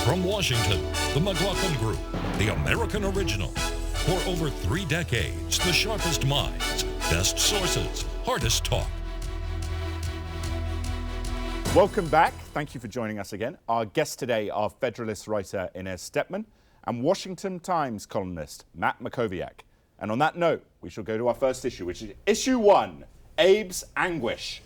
From Washington, the McLaughlin Group, the American original. For over 3 decades, the sharpest minds, best sources, hardest talk. Welcome back. Thank you for joining us again. Our guests today are Federalist writer Inez Stepman and Washington Times columnist Matt Mackowiak. And on that note, we shall go to our first issue, which is issue 1, Abes Anguish.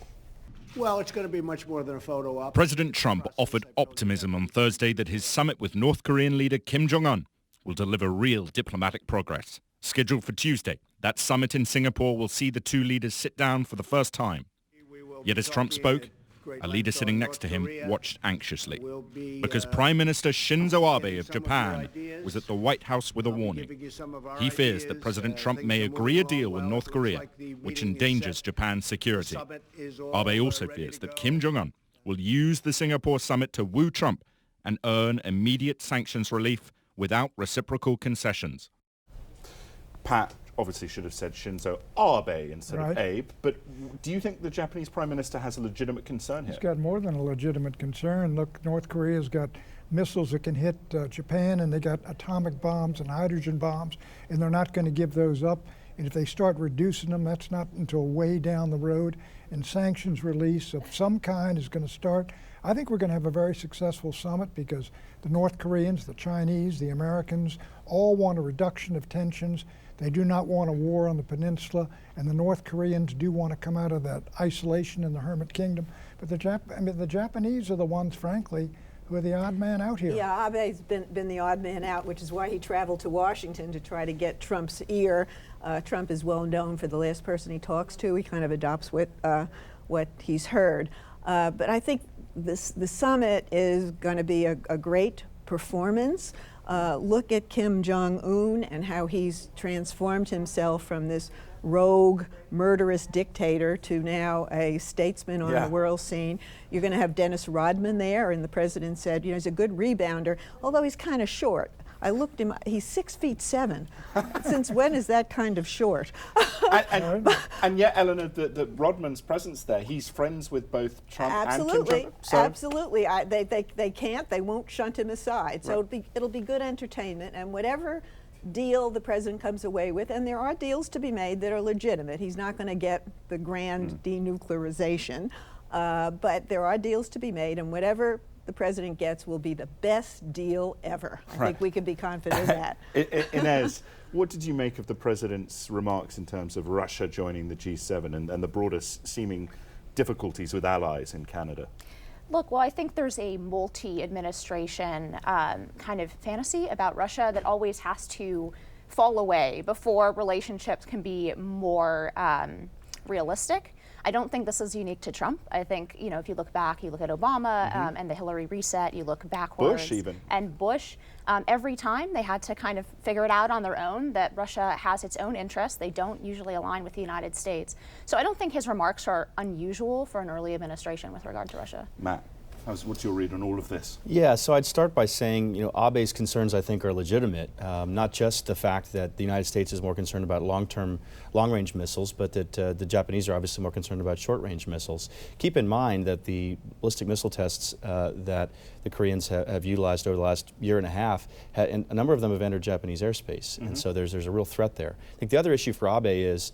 Well, it's going to be much more than a photo op. President Trump offered optimism on Thursday that his summit with North Korean leader Kim Jong-un will deliver real diplomatic progress. Scheduled for Tuesday, that summit in Singapore will see the two leaders sit down for the first time. Yet as Trump spoke, a leader sitting next to him watched anxiously because Prime Minister Shinzo Abe of Japan was at the White House with a warning. He fears that President Trump may agree a deal with North Korea, which endangers Japan's security. Abe also fears that Kim Jong-un will use the Singapore summit to woo Trump and earn immediate sanctions relief without reciprocal concessions. Pat obviously should have said Shinzo Abe instead of Abe, but do you think the Japanese Prime Minister has a legitimate concern here? He's got more than a legitimate concern. Look, North Korea's got missiles that can hit Japan, and they got atomic bombs and hydrogen bombs, and they're not going to give those up. And if they start reducing them, that's not until way down the road. And sanctions release of some kind is going to start. I think we're going to have a very successful summit because the North Koreans, the Chinese, the Americans all want a reduction of tensions. They do not want a war on the peninsula, and the North Koreans do want to come out of that isolation in the Hermit Kingdom. But the Japanese are the ones, frankly, who are the odd man out here. Yeah, Abe's been the odd man out, which is why he traveled to Washington to try to get Trump's ear. Trump is well known for the last person he talks to. He kind of adopts what he's heard. But I think the summit is going to be a great performance. Look at Kim Jong-un and how he's transformed himself from this rogue, murderous dictator to now a statesman on the world scene. You're going to have Dennis Rodman there, and the president said, you know, he's a good rebounder, although he's kind of short. I looked him, he's 6'7". Since when is that kind of short? and yet, Eleanor, the Rodman's presence there, he's friends with both Trump and Kim Jong-un. So absolutely. They won't shunt him aside. So it'll be good entertainment, and whatever deal the president comes away with, and there are deals to be made that are legitimate. He's not going to get the grand denuclearization, but there are deals to be made, and whatever the president gets will be the best deal ever. I think we can be confident of that. Inez, what did you make of the president's remarks in terms of Russia joining the G7 and the broader seeming difficulties with allies in Canada? Look, well, I think there's a multi-administration kind of fantasy about Russia that always has to fall away before relationships can be more realistic. I don't think this is unique to Trump. I think, you know, if you look back, you look at Obama and the Hillary reset, you look backwards. Bush even. And Bush, every time they had to kind of figure it out on their own that Russia has its own interests. They don't usually align with the United States. So I don't think his remarks are unusual for an early administration with regard to Russia. Matt, what's your read on all of this? Yeah, so I'd start by saying, you know, Abe's concerns, I think, are legitimate. Not just the fact that the United States is more concerned about long-range missiles, but that the Japanese are obviously more concerned about short-range missiles. Keep in mind that the ballistic missile tests that the Koreans have utilized over the last year and a half, and a number of them have entered Japanese airspace, and so there's a real threat there. I think the other issue for Abe is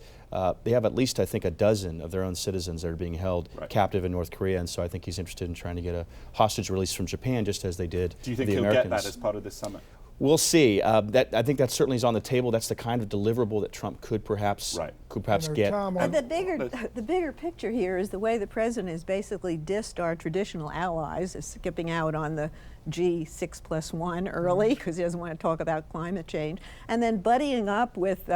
they have at least, I think, a dozen of their own citizens that are being held captive in North Korea, and so I think he's interested in trying to get a hostage release from Japan, just as they did. Do you think the he'll Americans. get that as part of this summit? We'll see. I think that certainly is on the table. That's the kind of deliverable that Trump could perhaps get. The bigger picture here is the way the president has basically dissed our traditional allies, is skipping out on the G6+1 early because he doesn't want to talk about climate change, and then buddying up with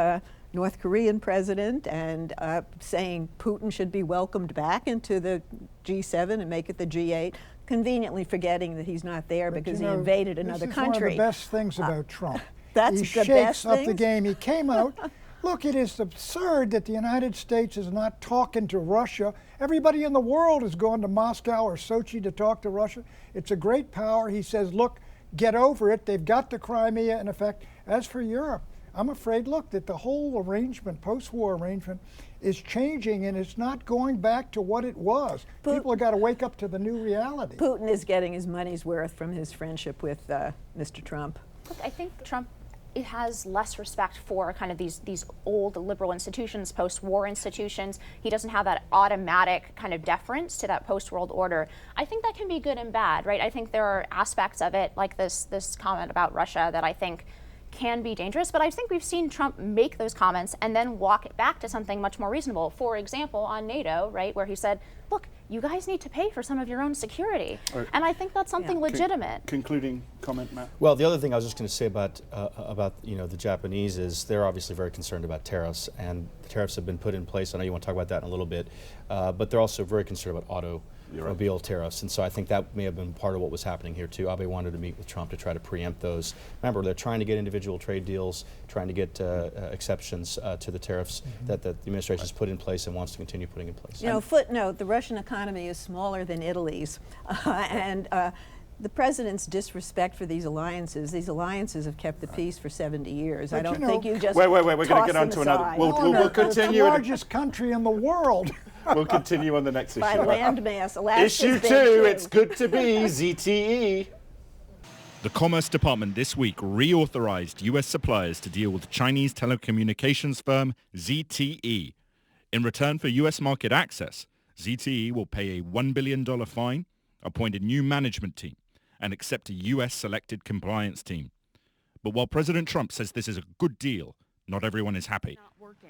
North Korean president and saying Putin should be welcomed back into the G7 and make it the G8, conveniently forgetting that he's not there because he invaded another country. This is one of the best things about Trump. That's he the shakes best up thing. the game. He came out. Look, it is absurd that the United States is not talking to Russia. Everybody in the world is going to Moscow or Sochi to talk to Russia. It's a great power. He says, look, get over it. They've got the Crimea in effect. As for Europe, I'm afraid, look, that the whole arrangement, post-war arrangement, is changing, and it's not going back to what it was. People have got to wake up to the new reality. Putin is getting his money's worth from his friendship with Mr. Trump. Look, I think Trump has less respect for kind of these old liberal institutions, post-war institutions. He doesn't have that automatic kind of deference to that post-world order. I think that can be good and bad, right? I think there are aspects of it, like this comment about Russia, that I think can be dangerous, but I think we've seen Trump make those comments and then walk it back to something much more reasonable. For example, on NATO, right, where he said, look, you guys need to pay for some of your own security. Right. And I think that's something legitimate. Concluding comment, Matt? Well, the other thing I was just going to say about the Japanese is they're obviously very concerned about tariffs, and the tariffs have been put in place. I know you want to talk about that in a little bit, but they're also very concerned about automobile tariffs, and so I think that may have been part of what was happening here too. Abe wanted to meet with Trump to try to preempt those. Remember, they're trying to get individual trade deals, trying to get exceptions to the tariffs that the administration has put in place and wants to continue putting in place. You know, footnote, the Russian economy is smaller than Italy's, and the president's disrespect for these alliances have kept the peace for 70 years. But I don't think you just Wait, we're going to get on to another. We'll continue. It's the largest country in the world. We'll continue on the next issue. By landmass, Alaska's Issue 2, it's good to be, ZTE. The Commerce Department this week reauthorized U.S. suppliers to deal with Chinese telecommunications firm ZTE. In return for U.S. market access, ZTE will pay a $1 billion fine, appoint a new management team, and accept a U.S. selected compliance team. But while President Trump says this is a good deal, not everyone is happy.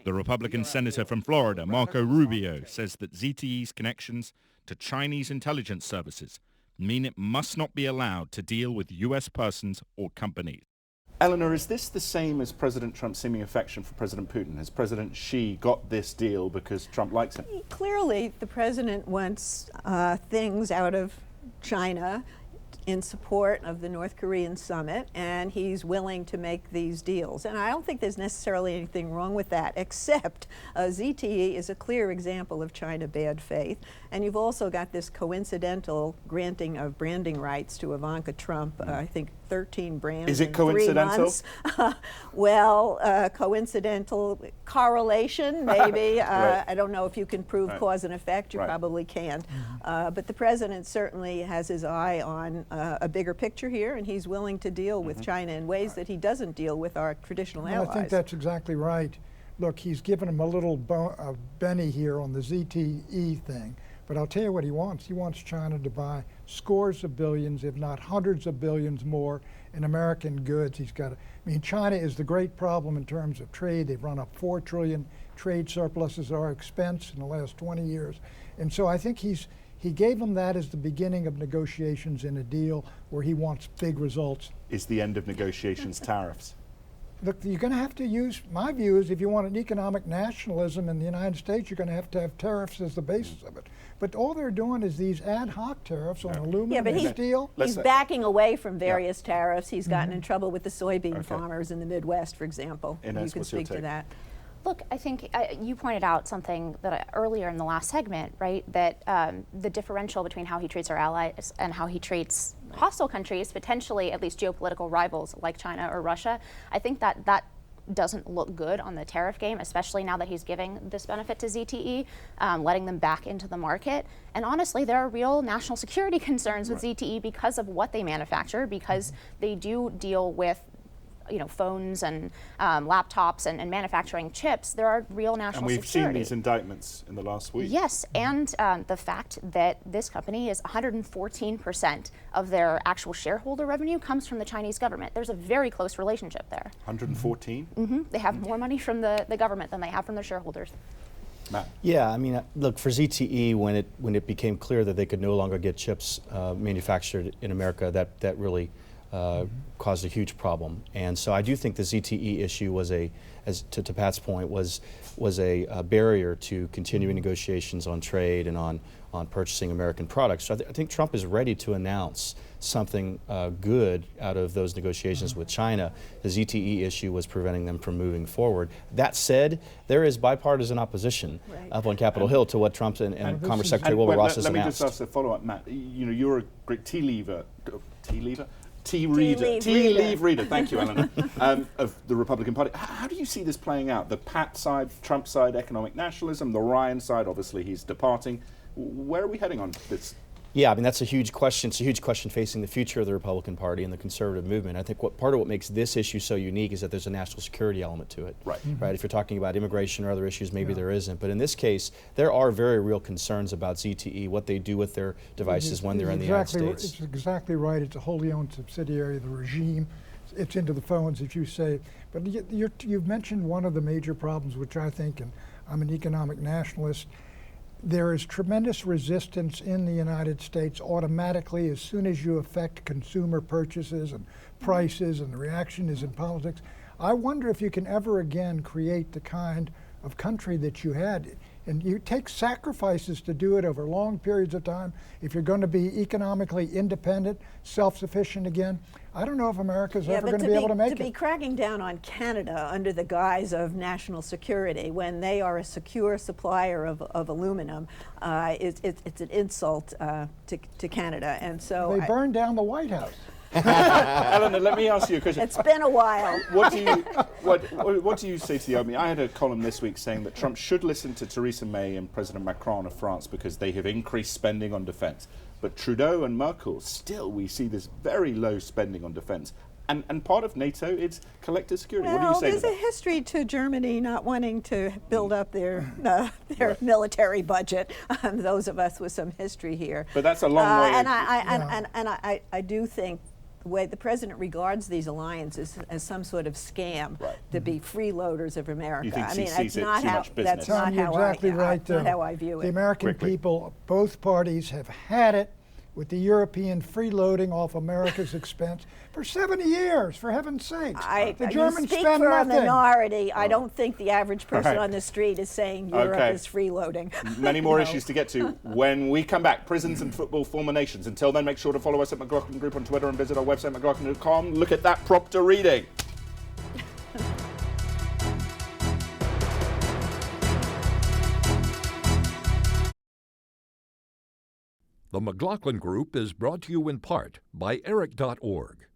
The Republican senator from Florida, Marco Rubio, says that ZTE's connections to Chinese intelligence services mean it must not be allowed to deal with U.S. persons or companies. Eleanor, is this the same as President Trump's seeming affection for President Putin? Has President Xi got this deal because Trump likes him? Clearly, the president wants things out of China in support of the North Korean summit, and he's willing to make these deals. And I don't think there's necessarily anything wrong with that, except ZTE is a clear example of China bad faith. And you've also got this coincidental granting of branding rights to Ivanka Trump, I think 13 brands. Is it in coincidental? 3 months. Well, coincidental correlation, maybe. Right. I don't know if you can prove cause and effect. You probably can't. But the president certainly has his eye on a bigger picture here, and he's willing to deal with China in ways that he doesn't deal with our traditional allies. I think that's exactly right. Look, he's given him a little Benny here on the ZTE thing. But I'll tell you what he wants. He wants China to buy scores of billions, if not hundreds of billions more in American goods. China is the great problem in terms of trade. They've run up 4 trillion trade surpluses at our expense in the last 20 years. And so I think he gave them that as the beginning of negotiations in a deal where he wants big results. Is the end of negotiations tariffs? Look, you're going to have to use, my view is, if you want an economic nationalism in the United States, you're going to have tariffs as the basis of it. But all they're doing is these ad hoc tariffs on aluminum and steel. He's backing away from various tariffs. He's gotten in trouble with the soybean farmers in the Midwest, for example. Inez, you can speak to that. Look, I think you pointed out something that earlier in the last segment, right? That the differential between how he treats our allies and how he treats hostile countries, potentially at least geopolitical rivals like China or Russia, I think that doesn't look good on the tariff game, especially now that he's giving this benefit to ZTE, letting them back into the market. And honestly, there are real national security concerns with ZTE because of what they manufacture, because they do deal with phones and laptops and manufacturing chips. There are real national security. And we've seen these indictments in the last week. Yes, and the fact that this company is 114% of their actual shareholder revenue comes from the Chinese government. There's a very close relationship there. 114? Mm-hmm. They have more money from the government than they have from their shareholders. Matt? Yeah, I mean, look, for ZTE, when it became clear that they could no longer get chips manufactured in America, that really caused a huge problem. And so I do think the ZTE issue was to Pat's point, was a barrier to continuing negotiations on trade and on purchasing American products. So I think Trump is ready to announce something good out of those negotiations with China. The ZTE issue was preventing them from moving forward. That said, there is bipartisan opposition up on Capitol Hill to what Trump and Commerce Secretary Wilbur Ross has announced. Let me just ask a follow-up, Matt. You're a great tea tea leave reader. Thank you, Eleanor, of the Republican Party. How do you see this playing out? The Pat side, Trump side, economic nationalism. The Ryan side, obviously he's departing. Where are we heading on this? Yeah, I mean, that's a huge question. It's a huge question facing the future of the Republican Party and the conservative movement. I think part of what makes this issue so unique is that there's a national security element to it. Right. Right. If you're talking about immigration or other issues, maybe there isn't. But in this case, there are very real concerns about ZTE, what they do with their devices when they're in the United States. It's exactly right. It's a wholly owned subsidiary of the regime. It's into the phones, as you say. But you've mentioned one of the major problems, which I think, and I'm an economic nationalist, there is tremendous resistance in the United States automatically as soon as you affect consumer purchases and prices, and the reaction is in politics. I wonder if you can ever again create the kind of country that you had. And you take sacrifices to do it over long periods of time. If you're going to be economically independent, self-sufficient again, I don't know if America's ever going to be able to make it. To be cracking down on Canada under the guise of national security when they are a secure supplier of aluminum, it's an insult to Canada. And so they burned down the White House. Eleanor, let me ask you a question. It's been a while. What do you say to the army? I had a column this week saying that Trump should listen to Theresa May and President Macron of France because they have increased spending on defense. But Trudeau and Merkel, still we see this very low spending on defense. And part of NATO is collective security. Well, what do you say to that? there's a history to Germany not wanting to build up their military budget. Those of us with some history here. But that's a long way. And I do think the way the president regards these alliances as some sort of scam to be freeloaders of America. You think I he mean, sees it too much business? That's not Tom, you're exactly right. Not how I view it. The American people, both parties, have had it with the European freeloading off America's expense for 70 years, for heaven's sakes. The Germans speak spend for nothing. a minority. I don't think the average person on the street is saying Europe is freeloading. Many more issues to get to when we come back. Prisons and football former nations. Until then, make sure to follow us at McLaughlin Group on Twitter and visit our website, McLaughlin.com. Look at that prompter reading. The McLaughlin Group is brought to you in part by Eric.org.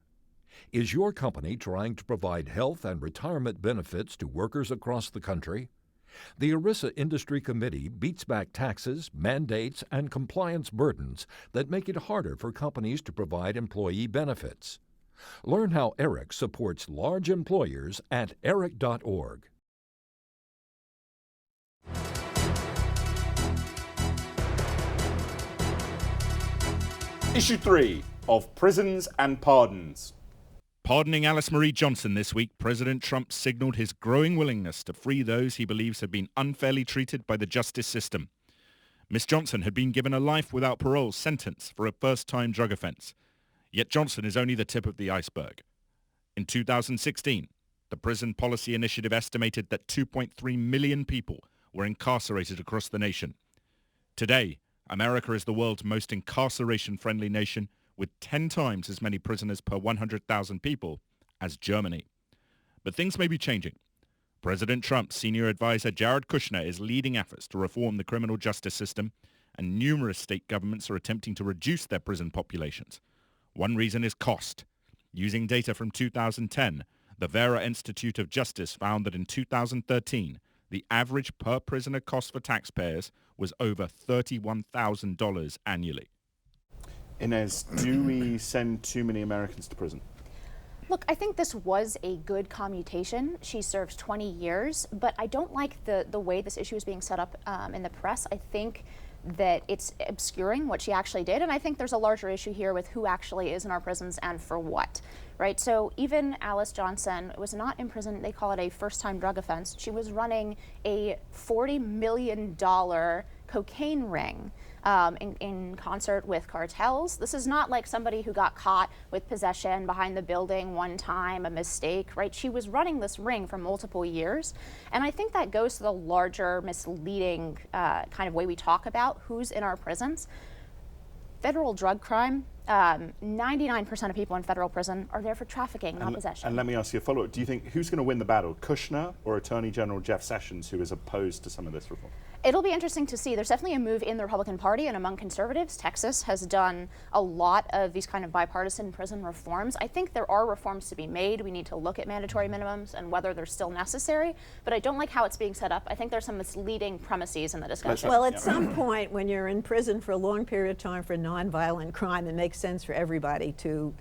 Is your company trying to provide health and retirement benefits to workers across the country? The ERISA Industry Committee beats back taxes, mandates, and compliance burdens that make it harder for companies to provide employee benefits. Learn how Eric supports large employers at Eric.org. Issue 3 of Prisons and Pardons. Pardoning Alice Marie Johnson this week, President Trump signaled his growing willingness to free those he believes have been unfairly treated by the justice system. Miss Johnson had been given a life without parole sentence for a first-time drug offense. Yet Johnson is only the tip of the iceberg. In 2016, the Prison Policy Initiative estimated that 2.3 million people were incarcerated across the nation. Today, America is the world's most incarceration-friendly nation, with 10 times as many prisoners per 100,000 people as Germany. But things may be changing. President Trump's senior advisor Jared Kushner is leading efforts to reform the criminal justice system, and numerous state governments are attempting to reduce their prison populations. One reason is cost. Using data from 2010, the Vera Institute of Justice found that in 2013, the average per prisoner cost for taxpayers was over $31,000 annually. Inez, do we send too many Americans to prison? Look, I think this was a good commutation. She serves 20 years, but I don't like the way this issue is being set up in the press. I think that it's obscuring what she actually did, and I think there's a larger issue here with who actually is in our prisons and for what, right? So even Alice Johnson was not in prison. They call it a first-time drug offense. She was running a $40 million cocaine ring in concert with cartels. This is not like somebody who got caught with possession behind the building one time, a mistake, right? She was running this ring for multiple years. And I think that goes to the larger misleading kind of way we talk about who's in our prisons. Federal drug crime, 99% of people in federal prison are there for trafficking, not possession. And let me ask you a follow-up. Do you think who's going to win the battle, Kushner or Attorney General Jeff Sessions, who is opposed to some of this reform? It'll be interesting to see. There's definitely a move in the Republican Party and among conservatives. Texas has done a lot of these kind of bipartisan prison reforms. I think there are reforms to be made. We need to look at mandatory minimums and whether they're still necessary, but I don't like how it's being set up. I think there's some misleading premises in the discussion. Well, at some point when you're in prison for a long period of time for nonviolent crime, it makes sense for everybody to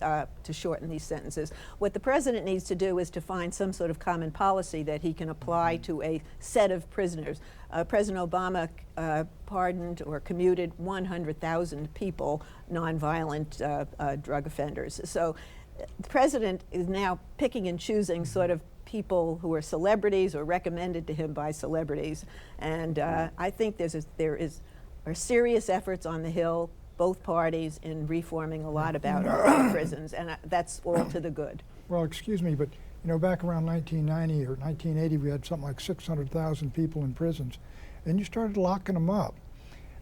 shorten these sentences. What the president needs to do is to find some sort of common policy that he can apply to a set of prisoners. President Obama pardoned or commuted 100,000 people, nonviolent drug offenders. So the president is now picking and choosing sort of people who are celebrities or recommended to him by celebrities. And I think there are serious efforts on the Hill, both parties, in reforming a lot about our prisons, and that's all to the good. Well, excuse me, but you know, back around 1990 or 1980, we had something like 600,000 people in prisons, and you started locking them up.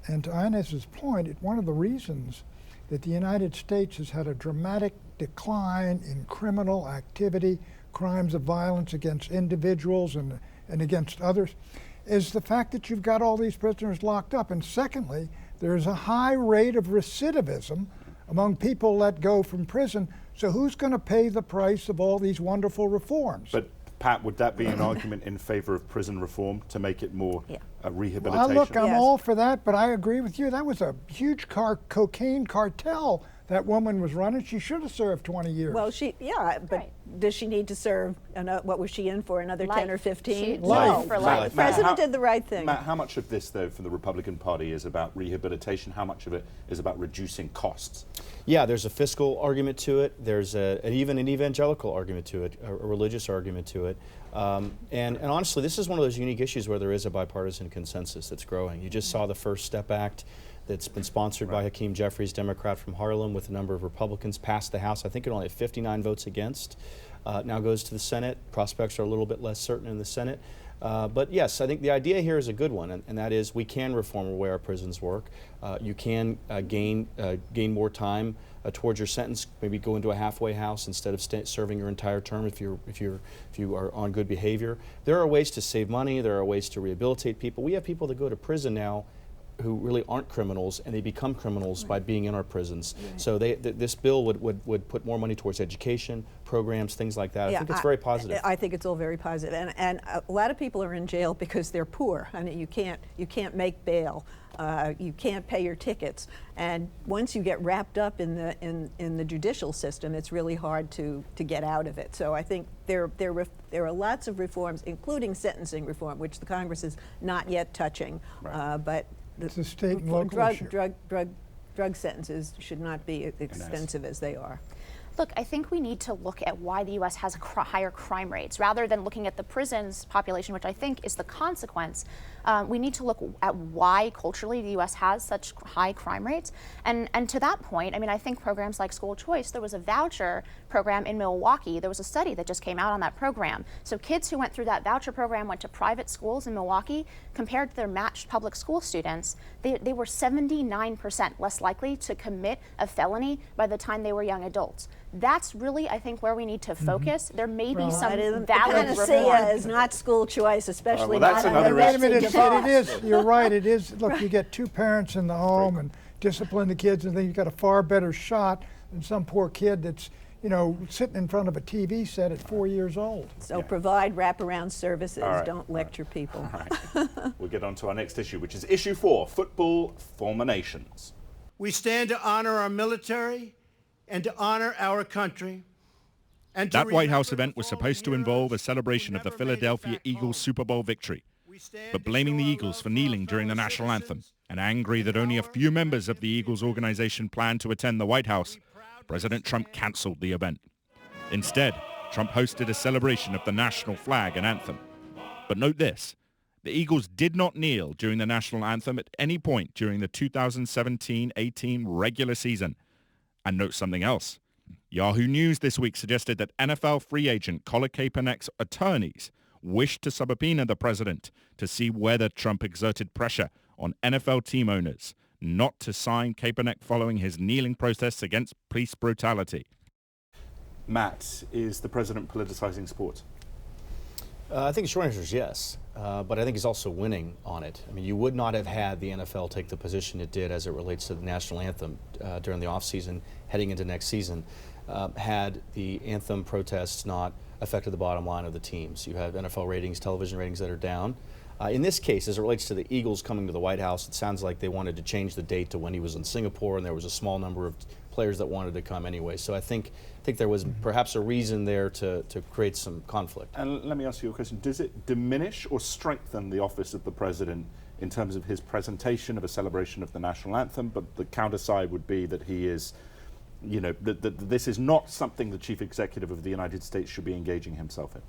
And to Inez's point, one of the reasons that the United States has had a dramatic decline in criminal activity, crimes of violence against individuals and against others, is the fact that you've got all these prisoners locked up. And secondly, there's a high rate of recidivism among people let go from prison. So who's going to pay the price of all these wonderful reforms? But Pat, would that be an argument in favor of prison reform to make it more rehabilitation? Well, look, I'm all for that, but I agree with you. That was a huge cocaine cartel that woman was running. She should have served 20 years. Well, but does she need to serve, what was she in for, another 10 or 15? Life. For life. The president did the right thing. Matt, how much of this, though, for the Republican Party is about rehabilitation? How much of it is about reducing costs? Yeah, there's a fiscal argument to it. There's even an evangelical argument to it, a religious argument to it. And honestly, this is one of those unique issues where there is a bipartisan consensus that's growing. You just saw the First Step Act that's been sponsored by Hakeem Jeffries, Democrat from Harlem, with a number of Republicans, passed the House. I think it only had 59 votes against. Now goes to the Senate. Prospects are a little bit less certain in the Senate. But yes, I think the idea here is a good one, and that is we can reform the way our prisons work. You can gain more time towards your sentence. Maybe go into a halfway house instead of serving your entire term if you are on good behavior. There are ways to save money. There are ways to rehabilitate people. We have people that go to prison now who really aren't criminals, and they become criminals by being in our prisons. So this bill would put more money towards education, programs, things like that. I think it's very positive. I think it's all very positive. And a lot of people are in jail because they're poor. I mean, you can't make bail. You can't pay your tickets. And once you get wrapped up in the judicial system, it's really hard to get out of it. So I think there are lots of reforms, including sentencing reform, which the Congress is not yet touching. But the state and local issue. Drug sentences should not be as expensive as they are. Look, I think we need to look at why the U.S. has higher crime rates. Rather than looking at the prisons population, which I think is the consequence, we need to look at why culturally the U.S. has such high crime rates. And to that point, I mean, I think programs like school choice, there was a voucher program in Milwaukee. There was a study that just came out on that program. So kids who went through that voucher program went to private schools in Milwaukee. Compared to their matched public school students, they were 79% less likely to commit a felony by the time they were young adults. That's really, I think, where we need to focus. There may be some valid panacea reform. is not school choice, especially that's not another on the Wait a minute, it is. You're right. It is. Look, you get two parents in the home and discipline the kids, and then you've got a far better shot than some poor kid that's, sitting in front of a TV set at 4 years old. So provide wraparound services. Don't lecture people. All right. We'll get on to our next issue, which is issue 4, football formations. We stand to honor our military and to honor our country. And that White House event was supposed to involve a celebration of the Philadelphia Eagles Super Bowl victory, but blaming the Eagles for kneeling during the national anthem and angry that only a few members of the Eagles organization planned to attend the White House, President Trump canceled the event. Instead, Trump hosted a celebration of the national flag and anthem. But note this, the Eagles did not kneel during the national anthem at any point during the 2017-18 regular season. And note something else. Yahoo News this week suggested that NFL free agent Colin Kaepernick's attorneys wished to subpoena the president to see whether Trump exerted pressure on NFL team owners not to sign Kaepernick following his kneeling protests against police brutality. Matt, is the president politicizing sports? I think the short answer is yes, but I think he's also winning on it. I mean, you would not have had the NFL take the position it did as it relates to the national anthem during the offseason heading into next season had the anthem protests not affected the bottom line of the teams. You have NFL ratings, television ratings that are down. In this case, as it relates to the Eagles coming to the White House, it sounds like they wanted to change the date to when he was in Singapore, and there was a small number of players that wanted to come anyway. So I think there was perhaps a reason there to create some conflict. And let me ask you a question. Does it diminish or strengthen the office of the president in terms of his presentation of a celebration of the national anthem? But the counter side would be that he is, you know, that this is not something the chief executive of the United States should be engaging himself in.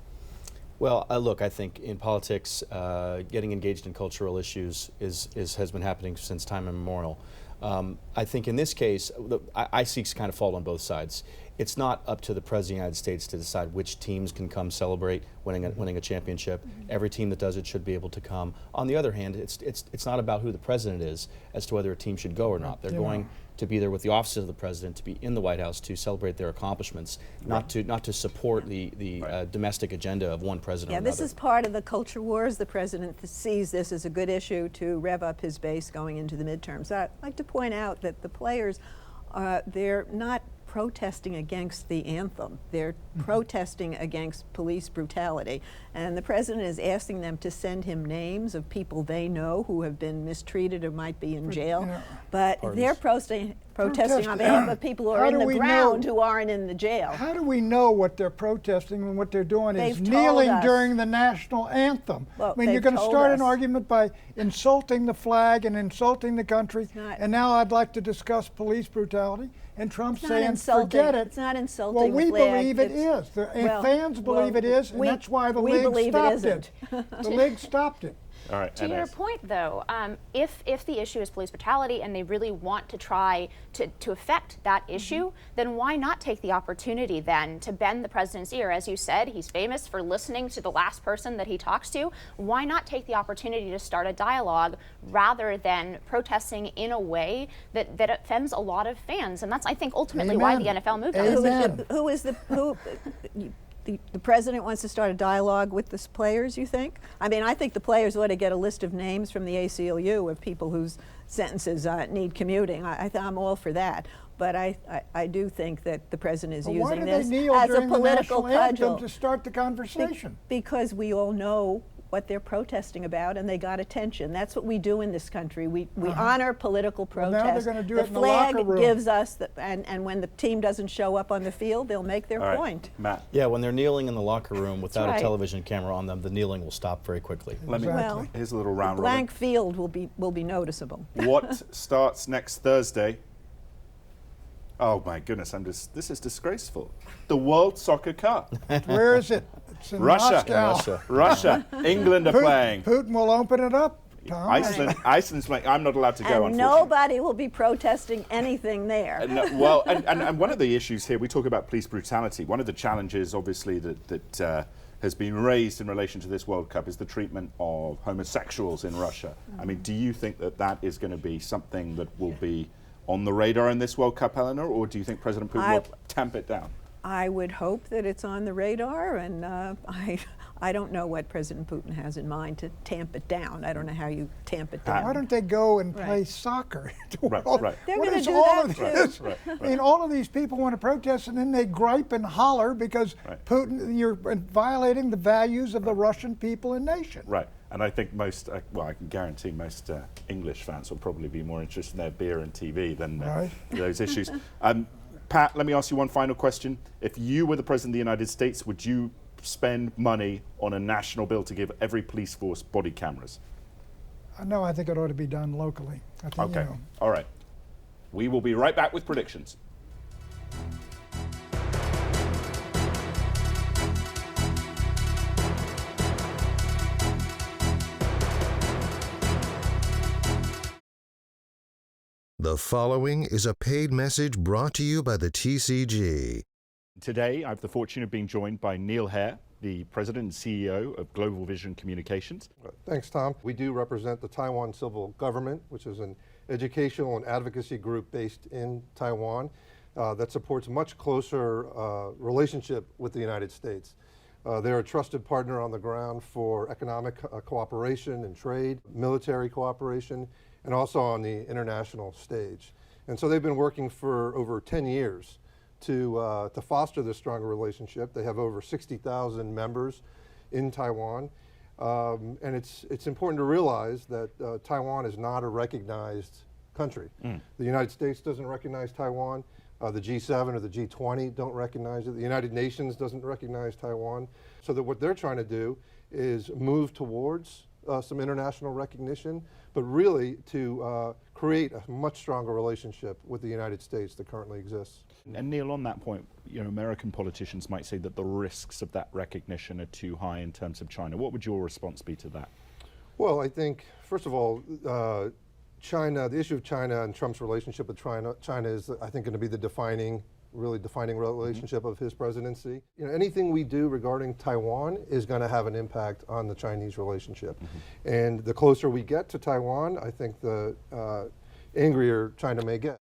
Well, look, I think in politics, getting engaged in cultural issues has been happening since time immemorial. I think in this case, I see kind of fault on both sides. It's not up to the President of the United States to decide which teams can come celebrate winning a championship. Every team that does it should be able to come. On the other hand, it's not about who the President is as to whether a team should go or not. They're going to be there with the office of the President, to be in the White House to celebrate their accomplishments, not to support the domestic agenda of one president or another. This is part of the culture wars. The President sees this as a good issue to rev up his base going into the midterms. I'd like to point out that the players, they're not protesting against the anthem. They're protesting against police brutality. And the President is asking them to send him names of people they know who have been mistreated or might be in jail. But they're protesting on behalf of people who are in the ground who aren't in the jail. How do we know what they're protesting when what they're doing is They've kneeling told us. during the national anthem? Well, I mean, you're going to told start us. an argument by insulting the flag and insulting the country, and now I'd like to discuss police brutality, and Trump's saying, forget it. It's not insulting Well, we the flag. believe it is. The fans believe it is, and that's why the league stopped it. The league stopped it. All right, to your point, though, if the issue is police brutality and they really want to try to affect that issue, then why not take the opportunity then to bend the president's ear? As you said, he's famous for listening to the last person that he talks to. Why not take the opportunity to start a dialogue rather than protesting in a way that offends a lot of fans? And that's, I think, ultimately why the NFL moved on this. The President wants to start a dialogue with the players, you think? I mean, I think the players ought to get a list of names from the ACLU of people whose sentences need commuting. I'm all for that. But I do think that the President is using this as a political cudgel to start the conversation. Because we all know what they're protesting about, and they got attention. That's what we do in this country. We honor political protest. Well, now they're going to do it in the flag locker room. gives us, and when the team doesn't show up on the field, they'll make their point. Matt. Yeah, when they're kneeling in the locker room without a television camera on them, the kneeling will stop very quickly. Here's a little round blank field will be noticeable. What starts next Thursday? Oh my goodness, this is disgraceful. The World Soccer Cup. Where is it? It's in Russia. Russia. England are playing. Putin will open it up, Tom. Iceland's playing. I'm not allowed to go, and unfortunately. nobody will be protesting anything there. And one of the issues here, we talk about police brutality. One of the challenges, obviously, that has been raised in relation to this World Cup is the treatment of homosexuals in Russia. I mean, do you think that is going to be something that will be on the radar in this World Cup, Eleanor, or do you think President Putin will tamp it down? I would hope that it's on the radar, and I don't know what President Putin has in mind to tamp it down. I don't know how you tamp it down. Why don't they go and play soccer? They're going to do that too. I mean, all of these people want to protest, and then they gripe and holler because Putin, you're violating the values of the Russian people and nation. Right. And I think most, I can guarantee most English fans will probably be more interested in their beer and TV than those issues. Pat, let me ask you one final question. If you were the President of the United States, would you spend money on a national bill to give every police force body cameras? No, I think it ought to be done locally. I think, okay. All right. We will be right back with predictions. The following is a paid message brought to you by the TCG. Today, I have the fortune of being joined by Neil Hare, the President and CEO of Global Vision Communications. Thanks, Tom. We do represent the Taiwan Civil Government, which is an educational and advocacy group based in Taiwan that supports much closer relationship with the United States. They're a trusted partner on the ground for economic cooperation and trade, military cooperation, and also on the international stage. And so they've been working for over 10 years to foster this stronger relationship. They have over 60,000 members in Taiwan. And it's important to realize that Taiwan is not a recognized country. The United States doesn't recognize Taiwan. The G7 or the G20 don't recognize it. The United Nations doesn't recognize Taiwan. So that what they're trying to do is move towards some international recognition, but really to create a much stronger relationship with the United States that currently exists. And Neil, on that point, American politicians might say that the risks of that recognition are too high in terms of China. What would your response be to that? Well, I think, first of all, China, the issue of China and Trump's relationship with China is, I think, going to be the defining relationship of his presidency. Anything we do regarding Taiwan is going to have an impact on the Chinese relationship. And the closer we get to Taiwan, I think the angrier China may get.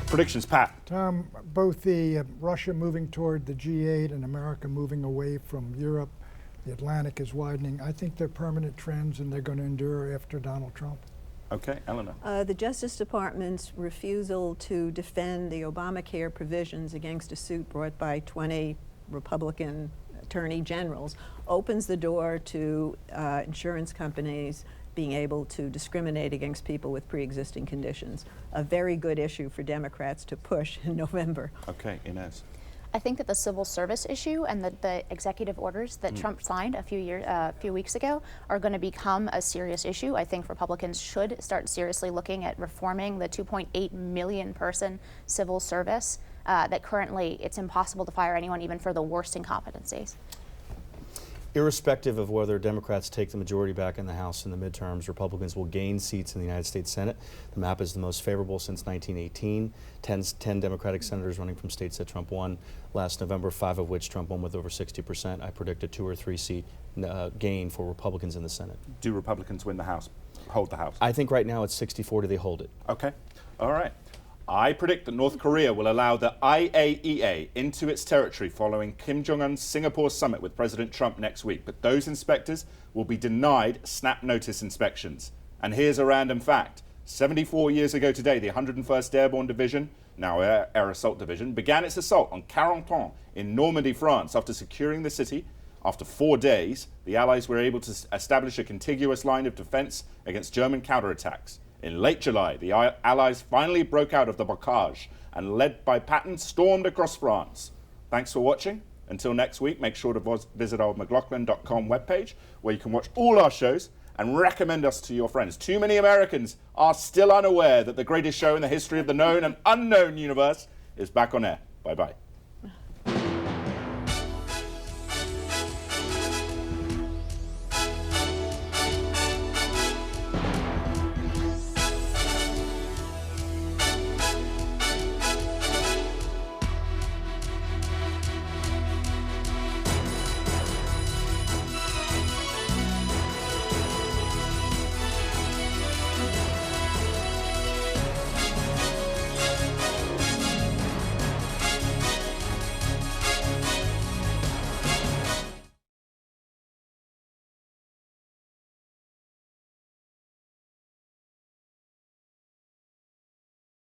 Predictions, Pat. Tom, both the Russia moving toward the G8 and America moving away from Europe, the Atlantic is widening. I think they're permanent trends and they're going to endure after Donald Trump. Okay, Eleanor. The Justice Department's refusal to defend the Obamacare provisions against a suit brought by 20 Republican attorney generals opens the door to insurance companies being able to discriminate against people with pre-existing conditions. A very good issue for Democrats to push in November. Okay, Inez. I think that the civil service issue and the executive orders that Trump signed a few weeks ago are going to become a serious issue. I think Republicans should start seriously looking at reforming the 2.8 million person civil service that currently it's impossible to fire anyone even for the worst incompetencies. Irrespective of whether Democrats take the majority back in the House in the midterms, Republicans will gain seats in the United States Senate. The map is the most favorable since 1918. 10 Democratic senators running from states that Trump won last November, 5 of which Trump won with over 60%. I predict a 2 or 3 seat gain for Republicans in the Senate. Do Republicans win the House, hold the House? I think right now it's 60-40, they hold it. Okay, all right. I predict that North Korea will allow the IAEA into its territory following Kim Jong-un's Singapore summit with President Trump next week. But those inspectors will be denied snap notice inspections. And here's a random fact. 74 years ago today, the 101st Airborne Division, now Air Assault Division, began its assault on Carentan in Normandy, France. After securing the city, after 4 days, the Allies were able to establish a contiguous line of defense against German counterattacks. In late July, the Allies finally broke out of the blockage and, led by Patton, stormed across France. Thanks for watching. Until next week, make sure to visit our McLaughlin.com webpage, where you can watch all our shows and recommend us to your friends. Too many Americans are still unaware that the greatest show in the history of the known and unknown universe is back on air. Bye-bye.